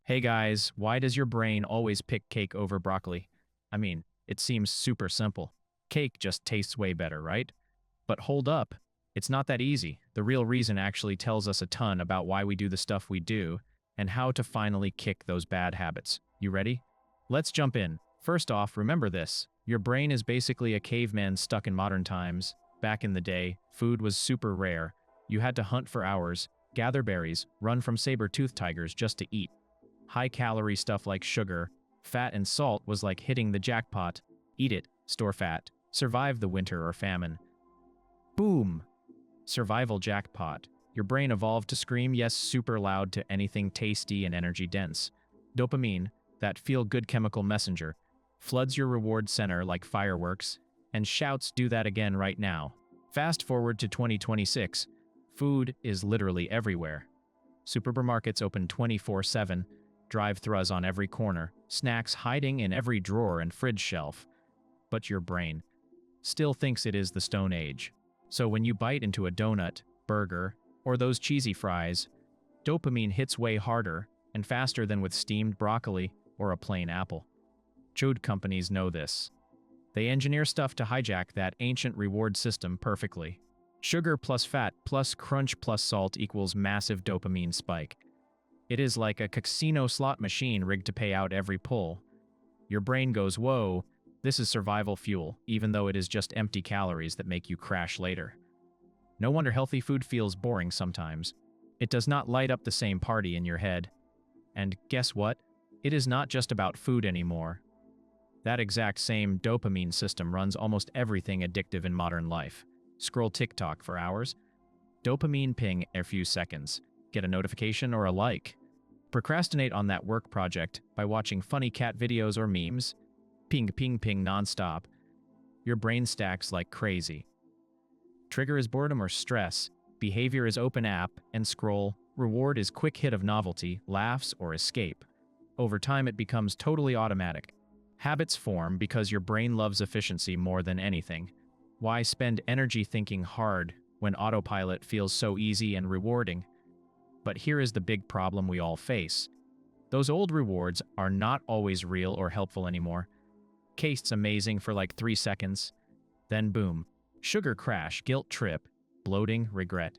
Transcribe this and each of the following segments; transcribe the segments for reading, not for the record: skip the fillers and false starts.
Hey guys, why does your brain always pick cake over broccoli? I mean, it seems super simple. Cake just tastes way better, right? But hold up, it's not that easy. The real reason actually tells us a ton about why we do the stuff we do and how to finally kick those bad habits. You ready? Let's jump in. First off, remember this. Your brain is basically a caveman stuck in modern times. Back in the day, food was super rare. You had to hunt for hours, gather berries, run from saber-toothed tigers just to eat. High-calorie stuff like sugar, fat, and salt was like hitting the jackpot. Eat it, store fat, survive the winter or famine. Boom! Survival jackpot. Your brain evolved to scream yes super loud to anything tasty and energy-dense. Dopamine, that feel-good chemical messenger, floods your reward center like fireworks, and shouts do that again right now. Fast forward to 2026, food is literally everywhere. Supermarkets open 24/7, drive-thrus on every corner, snacks hiding in every drawer and fridge shelf. But your brain still thinks it is the Stone Age. So when you bite into a donut, burger, or those cheesy fries, dopamine hits way harder and faster than with steamed broccoli or a plain apple. Food companies know this. They engineer stuff to hijack that ancient reward system perfectly. Sugar plus fat plus crunch plus salt equals massive dopamine spike. It is like a casino slot machine rigged to pay out every pull. Your brain goes, whoa, this is survival fuel, even though it is just empty calories that make you crash later. No wonder healthy food feels boring sometimes. It does not light up the same party in your head. And guess what? It is not just about food anymore. That exact same dopamine system runs almost everything addictive in modern life. Scroll TikTok for hours. Dopamine ping every few seconds. Get a notification or a like. Procrastinate on that work project by watching funny cat videos or memes. Ping, ping, ping nonstop. Your brain stacks like crazy. Trigger is boredom or stress. Behavior is open app and scroll. Reward is quick hit of novelty, laughs, or escape. Over time, it becomes totally automatic. Habits form because your brain loves efficiency more than anything. Why spend energy thinking hard when autopilot feels so easy and rewarding? But here is the big problem we all face. Those old rewards are not always real or helpful anymore. Tastes amazing for like 3 seconds. Then boom. Sugar crash, guilt trip, bloating, regret.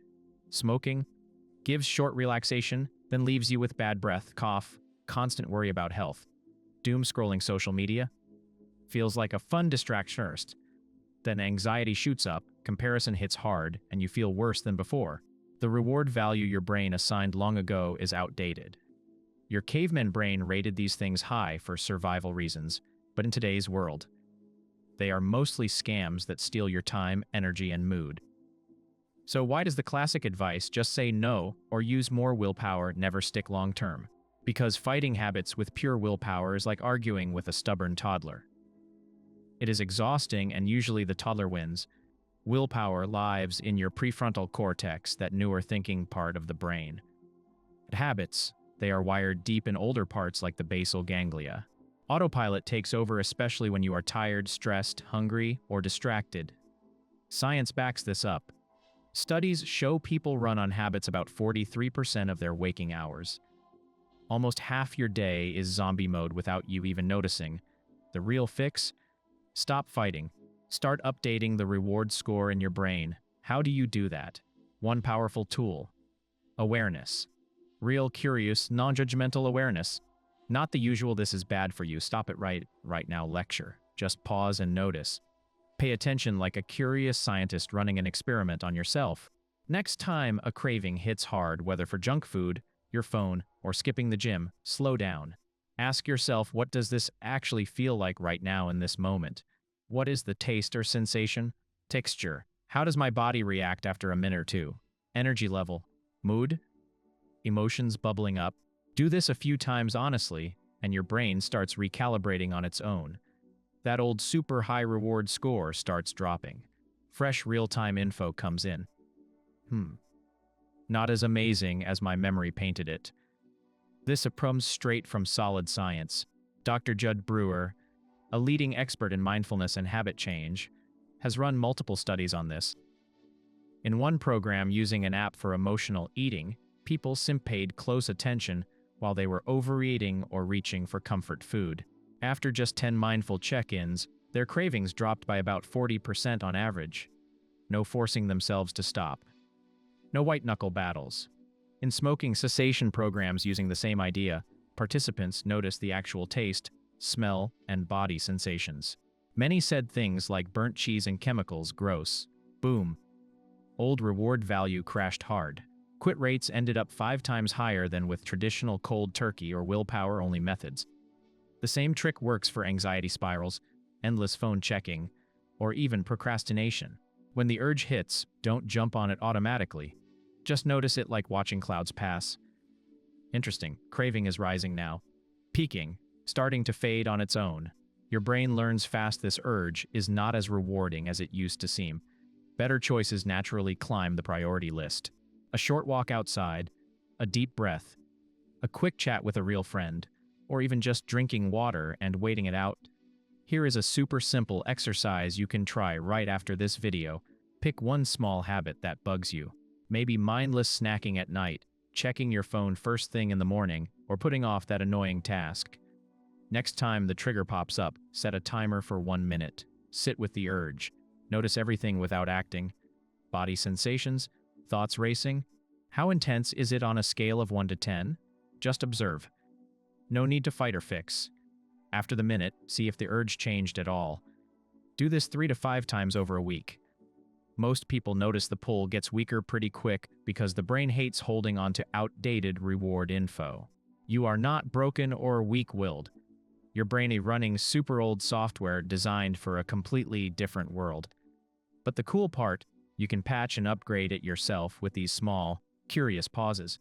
Smoking gives short relaxation, then leaves you with bad breath, cough, constant worry about health. Doom scrolling social media feels like a fun distraction first. Then anxiety shoots up, comparison hits hard, and you feel worse than before. The reward value your brain assigned long ago is outdated. Your caveman brain rated these things high for survival reasons, but in today's world, they are mostly scams that steal your time, energy, and mood. So why does the classic advice just say no or use more willpower never stick long term? Because fighting habits with pure willpower is like arguing with a stubborn toddler. It is exhausting and usually the toddler wins. Willpower lives in your prefrontal cortex, that newer thinking part of the brain. Habits, they are wired deep in older parts like the basal ganglia. Autopilot takes over especially when you are tired, stressed, hungry, or distracted. Science backs this up. Studies show people run on habits about 43% of their waking hours. Almost half your day is zombie mode without you even noticing. The real fix? Stop fighting. Start updating the reward score in your brain. How do you do that? One powerful tool. Awareness. Real, curious, non-judgmental awareness. Not the usual "this is bad for you, stop it right now" lecture. Just pause and notice. Pay attention like a curious scientist running an experiment on yourself. Next time a craving hits hard, whether for junk food, your phone, or skipping the gym, slow down. Ask yourself, what does this actually feel like right now in this moment? What is the taste or sensation? Texture. How does my body react after a minute or two? Energy level. Mood? Emotions bubbling up. Do this a few times honestly, and your brain starts recalibrating on its own. That old super high reward score starts dropping. Fresh real-time info comes in. Not as amazing as my memory painted it. This comes straight from solid science. Dr. Judd Brewer, a leading expert in mindfulness and habit change, has run multiple studies on this. In one program using an app for emotional eating, people paid close attention while they were overeating or reaching for comfort food. After just 10 mindful check-ins, their cravings dropped by about 40% on average. No forcing themselves to stop. No white-knuckle battles. In smoking cessation programs using the same idea, participants noticed the actual taste, smell, and body sensations. Many said things like burnt cheese and chemicals, gross. Boom. Old reward value crashed hard. Quit rates ended up 5 times higher than with traditional cold turkey or willpower-only methods. The same trick works for anxiety spirals, endless phone checking, or even procrastination. When the urge hits, don't jump on it automatically. Just notice it like watching clouds pass. Interesting, craving is rising now. Peaking, starting to fade on its own. Your brain learns fast this urge is not as rewarding as it used to seem. Better choices naturally climb the priority list. A short walk outside, a deep breath, a quick chat with a real friend, or even just drinking water and waiting it out. Here is a super simple exercise you can try right after this video. Pick one small habit that bugs you. Maybe mindless snacking at night, checking your phone first thing in the morning, or putting off that annoying task. Next time the trigger pops up, set a timer for 1 minute. Sit with the urge. Notice everything without acting. Body sensations, thoughts racing. How intense is it on a scale of 1 to 10? Just observe. No need to fight or fix. After the minute, see if the urge changed at all. Do this 3 to 5 times over a week. Most people notice the pull gets weaker pretty quick because the brain hates holding on to outdated reward info. You are not broken or weak-willed. Your brain is running super old software designed for a completely different world. But the cool part, you can patch and upgrade it yourself with these small, curious pauses.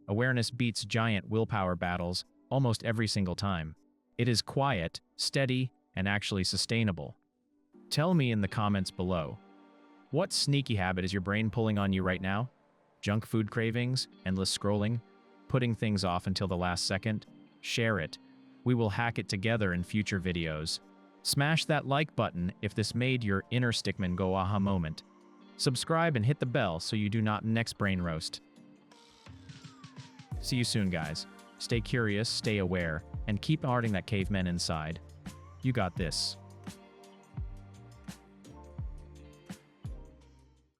Awareness beats giant willpower battles almost every single time. It is quiet, steady, and actually sustainable. Tell me in the comments below. What sneaky habit is your brain pulling on you right now? Junk food cravings? Endless scrolling? Putting things off until the last second? Share it. We will hack it together in future videos. Smash that like button if this made your inner stickman go aha moment. Subscribe and hit the bell so you do not next brain roast. See you soon, guys. Stay curious, stay aware, and keep guarding that caveman inside. You got this.